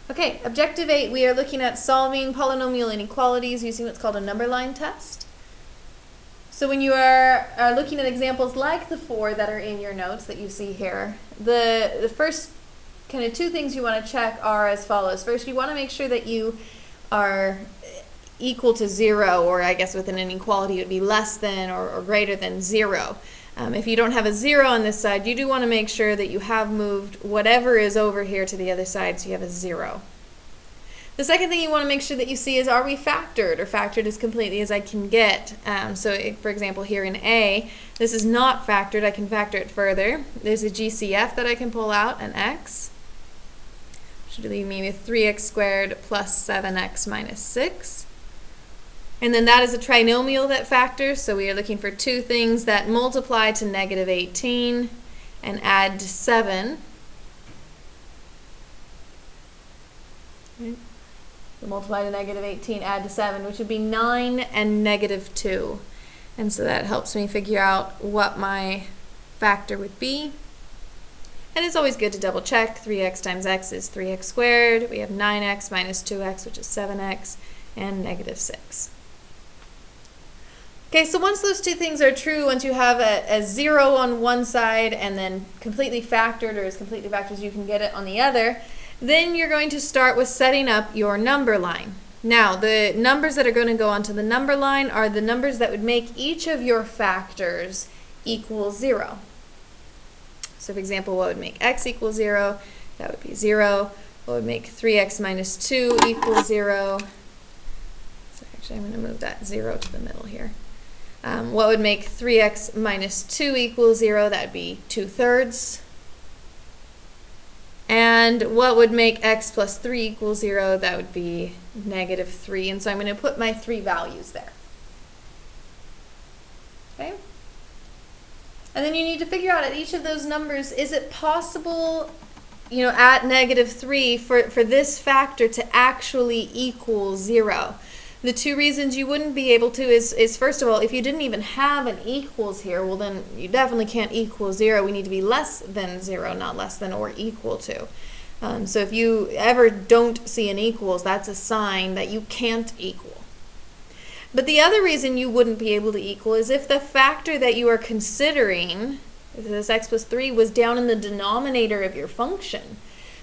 Okay, objective 8, we are looking at solving polynomial inequalities using what's called a number line test. So when you are looking at examples like the 4 that are in your notes that you see here, the first kind of two things you want to check are as follows. First, you want to make sure that you are equal to 0, or I guess with an inequality it would be less than or greater than 0. If you don't have a 0 on this side, you do want to make sure that you have moved whatever is over here to the other side, so you have a 0. The second thing you want to make sure that you see is, are we factored, or factored as completely as I can get? For example, here in A, this is not factored. I can factor it further. There's a GCF that I can pull out, an x, which would leave me with 3x squared plus 7x minus 6. And then that is a trinomial that factors, so we are looking for two things that multiply to negative 18 and add to 7. Right. So multiply to negative 18, add to 7, which would be 9 and negative 2. And so that helps me figure out what my factor would be. And it's always good to double check. 3x times x is 3x squared. We have 9x minus 2x, which is 7x, and negative 6. Okay, so once those two things are true, once you have a 0 on one side and then completely factored, or as completely factored as you can get it on the other, then you're going to start with setting up your number line. Now, the numbers that are going to go onto the number line are the numbers that would make each of your factors equal 0. So for example, what would make x equal 0? That would be 0. What would make 3x minus 2 equal 0? So actually, I'm going to move that 0 to the middle here. What would make 3x minus 2 equal 0? That would be 2/3. And what would make x plus 3 equal 0? That would be negative 3. And so I'm going to put my 3 values there. Okay? And then you need to figure out at each of those numbers, is it possible, at negative 3 for this factor to actually equal 0? The two reasons you wouldn't be able to is first of all, if you didn't even have an equals here, well then you definitely can't equal 0. We need to be less than 0, not less than or equal to. So if you ever don't see an equals, that's a sign that you can't equal. But the other reason you wouldn't be able to equal is if the factor that you are considering, if this x plus 3, was down in the denominator of your function.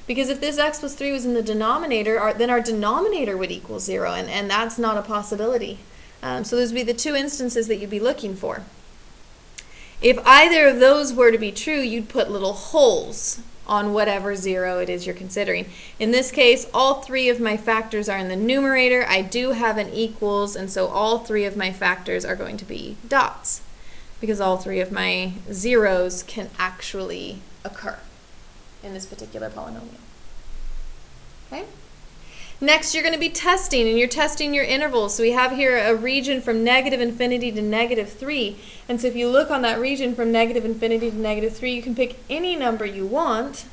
Because if this x plus 3 was in the denominator, then our denominator would equal 0, and that's not a possibility. So those would be the two instances that you'd be looking for. If either of those were to be true, you'd put little holes on whatever 0 it is you're considering. In this case, all 3 of my factors are in the numerator. I do have an equals, and so all 3 of my factors are going to be dots, because all 3 of my zeros can actually occur in this particular polynomial. Okay? Next, you're going to be testing, and you're testing your intervals. So we have here a region from negative infinity to negative 3. And so if you look on that region from negative infinity to negative 3, you can pick any number you want,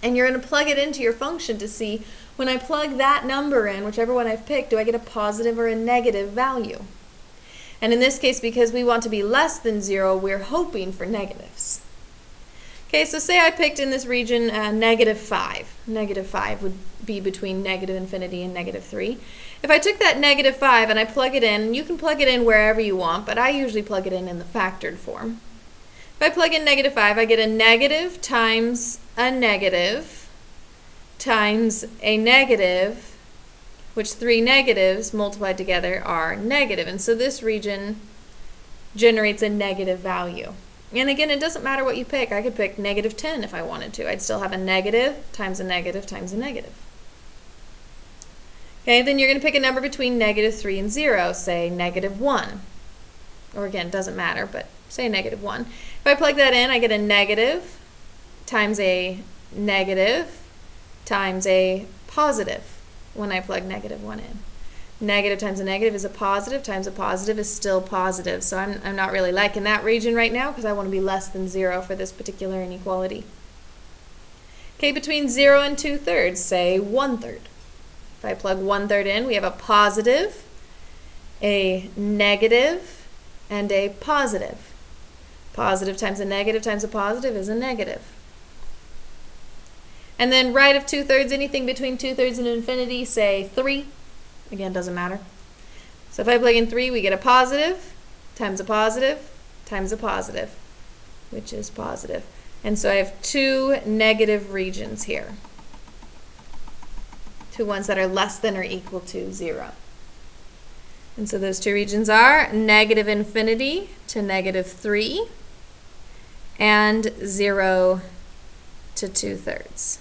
and you're going to plug it into your function to see, when I plug that number in, whichever one I've picked, do I get a positive or a negative value? And in this case, because we want to be less than 0, we're hoping for negatives. Okay, so say I picked in this region negative 5. Negative 5 would be between negative infinity and negative 3. If I took that negative 5 and I plug it in, you can plug it in wherever you want, but I usually plug it in the factored form. If I plug in negative 5, I get a negative times a negative times a negative, which 3 negatives multiplied together are negative. And so this region generates a negative value. And again, it doesn't matter what you pick. I could pick negative 10 if I wanted to. I'd still have a negative times a negative times a negative. Okay, then you're going to pick a number between negative 3 and 0, say negative 1. Or again, doesn't matter, but say negative 1. If I plug that in, I get a negative times a negative times a positive when I plug negative 1 in. Negative times a negative is a positive times a positive is still positive. So I'm not really liking that region right now because I want to be less than 0 for this particular inequality. Okay, between 0 and 2/3, say 1/3. If I plug 1/3 in, we have a positive, a negative, and a positive. Positive times a negative is a negative. And then right of 2/3, anything between 2/3 and infinity, say 3. Again, doesn't matter. So if I plug in 3, we get a positive times a positive times a positive, which is positive. And so I have 2 negative regions here. 2 ones that are less than or equal to 0. And so those 2 regions are negative infinity to negative 3 and 0 to 2/3.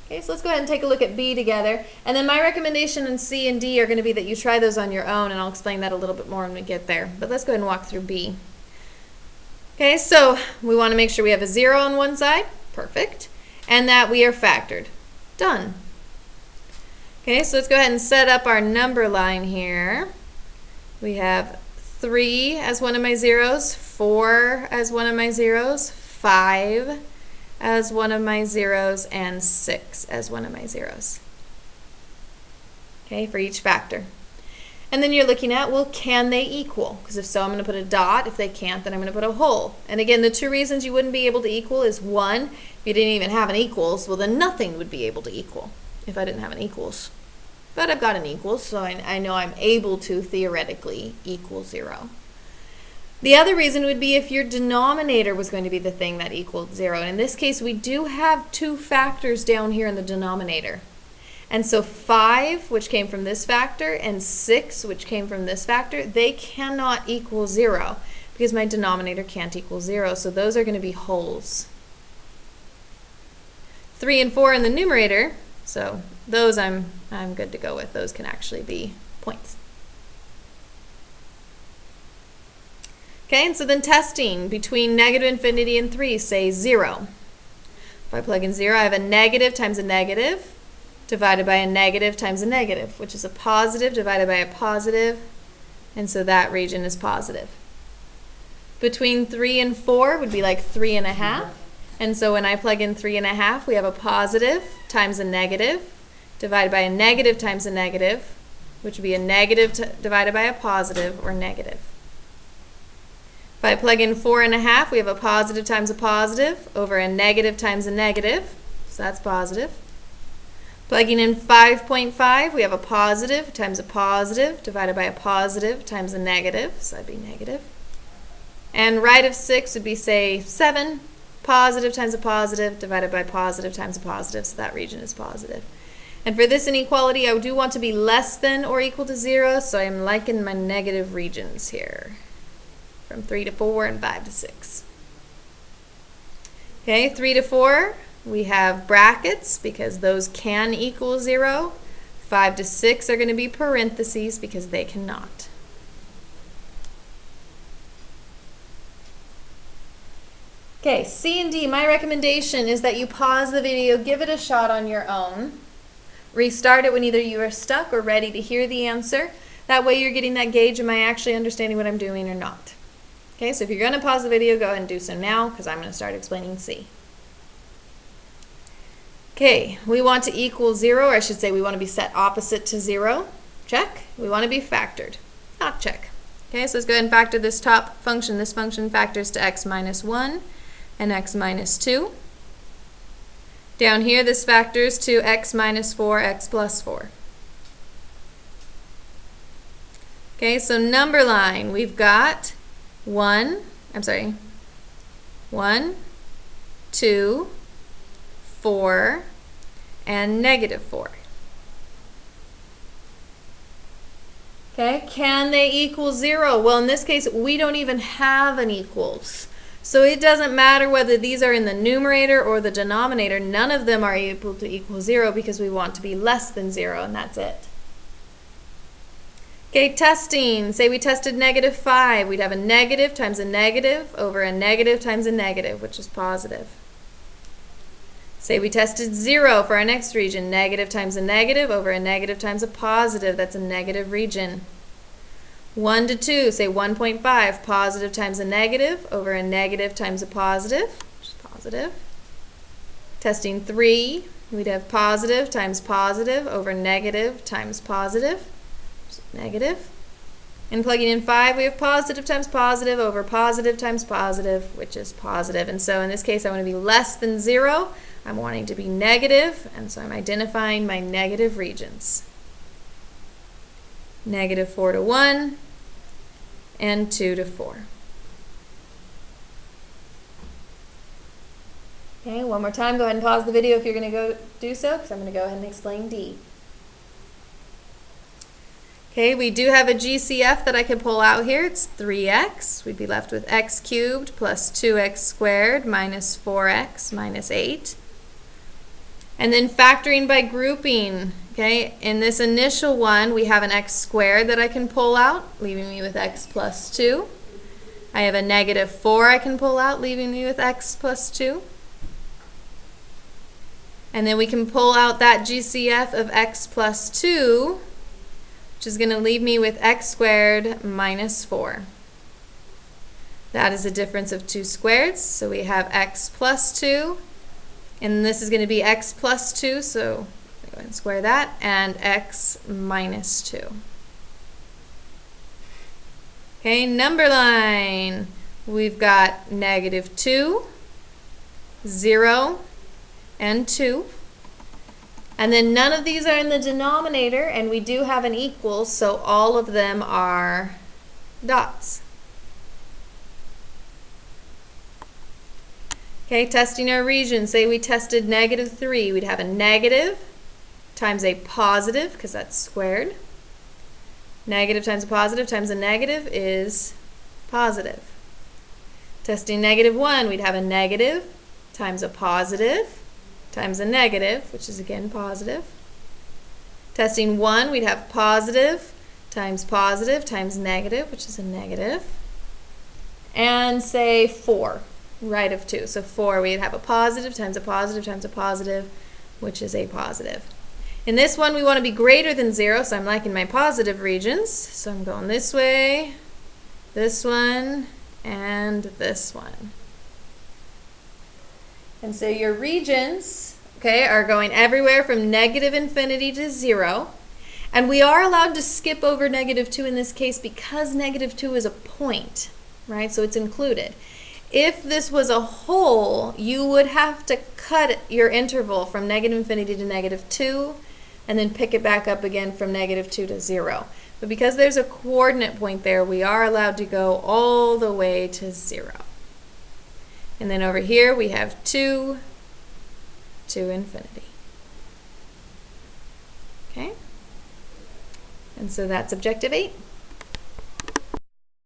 Okay, so let's go ahead and take a look at B together. And then my recommendation in C and D are going to be that you try those on your own, and I'll explain that a little bit more when we get there. But let's go ahead and walk through B. Okay, so we want to make sure we have a 0 on one side. Perfect. And that we are factored. Done. Okay, so let's go ahead and set up our number line here. We have 3 as one of my zeros, 4 as one of my zeros, 5 as one of my zeros, and 6 as one of my zeros. Okay, for each factor. And then you're looking at, well, can they equal? Because if so, I'm going to put a dot. If they can't, then I'm going to put a whole. And again, the 2 reasons you wouldn't be able to equal is 1, if you didn't even have an equals, well, then nothing would be able to equal if I didn't have an equals. But I've got an equals, so I know I'm able to theoretically equal 0. The other reason would be if your denominator was going to be the thing that equaled 0. And in this case, we do have 2 factors down here in the denominator. And so 5, which came from this factor, and 6, which came from this factor, they cannot equal 0 because my denominator can't equal 0. So those are going to be wholes. 3 and 4 in the numerator, so those I'm good to go with. Those can actually be points. Okay, and so then testing between negative infinity and 3, say 0. If I plug in 0, I have a negative times a negative divided by a negative times a negative, which is a positive divided by a positive, and so that region is positive. Between 3 and 4 would be like 3.5, and so when I plug in 3.5, we have a positive times a negative divided by a negative times a negative, which would be a negative divided by a positive, or negative. If I plug in 4.5, we have a positive times a positive over a negative times a negative, so that's positive. Plugging in 5.5, we have a positive times a positive divided by a positive times a negative, so that'd be negative. And right of 6 would be, say, 7, positive times a positive divided by positive times a positive, so that region is positive. And for this inequality, I do want to be less than or equal to 0, so I'm liking my negative regions here, from 3 to 4 and 5 to 6. Okay, 3 to 4, we have brackets because those can equal 0. 5 to 6 are going to be parentheses because they cannot. Okay, C and D, my recommendation is that you pause the video, give it a shot on your own, restart it when either you are stuck or ready to hear the answer. That way you're getting that gauge, am I actually understanding what I'm doing or not? Okay, so if you're going to pause the video, go ahead and do so now because I'm going to start explaining C. Okay, we want to equal 0, or I should say we want to be set opposite to 0. Check. We want to be factored. Not check. Okay, so let's go ahead and factor this top function. This function factors to x minus 1 and x minus 2. Down here, this factors to x minus 4, x plus 4. Okay, so number line, we've got 1, 2, 4, and negative 4. Okay, can they equal 0? Well, in this case, we don't even have an equals. So it doesn't matter whether these are in the numerator or the denominator. None of them are able to equal 0 because we want to be less than 0, and that's it. Okay, testing. Say we tested negative 5. We'd have a negative times a negative over a negative times a negative, which is positive. Say we tested 0 for our next region. Negative times a negative over a negative times a positive. That's a negative region. 1 to 2. Say 1.5. Positive times a negative over a negative times a positive, which is positive. Testing 3. We'd have positive times positive over negative times positive, which is negative. And plugging in 5, we have positive times positive over positive times positive, which is positive. And so in this case, I want to be less than 0. I'm wanting to be negative, and so I'm identifying my negative regions. -4 to 1 and 2 to 4. Okay, one more time. Go ahead and pause the video if you're going to go do so, because I'm going to go ahead and explain D. Okay, we do have a GCF that I can pull out here. It's 3x. We'd be left with x cubed plus 2x squared minus 4x minus 8. And then factoring by grouping, okay, in this initial one, we have an x squared that I can pull out, leaving me with x plus 2. I have a -4 I can pull out, leaving me with x plus 2. And then we can pull out that GCF of x plus 2, which is going to leave me with x squared minus 4. That is a difference of 2 squareds, so we have x plus 2, and this is going to be x plus 2, so go ahead and square that, and x minus 2. Okay, number line. We've got -2, 0, and 2. And then none of these are in the denominator, and we do have an equal, so all of them are dots. Okay, testing our region. Say we tested -3. We'd have a negative times a positive, because that's squared. Negative times a positive times a negative is positive. Testing -1, we'd have a negative times a positive times a negative, which is again positive. Testing 1, we'd have positive times negative, which is a negative. And say 4, right of 2. So 4, we'd have a positive times a positive times a positive, which is a positive. In this one, we want to be greater than 0, so I'm liking my positive regions. So I'm going this way, this one, and this one. And so your regions, okay, are going everywhere from -infinity to 0. And we are allowed to skip over -2 in this case because -2 is a point, right? So it's included. If this was a whole, you would have to cut your interval from -infinity to -2 and then pick it back up again from -2 to 0. But because there's a coordinate point there, we are allowed to go all the way to 0. And then over here we have 2 to infinity. Okay? And so that's objective 8.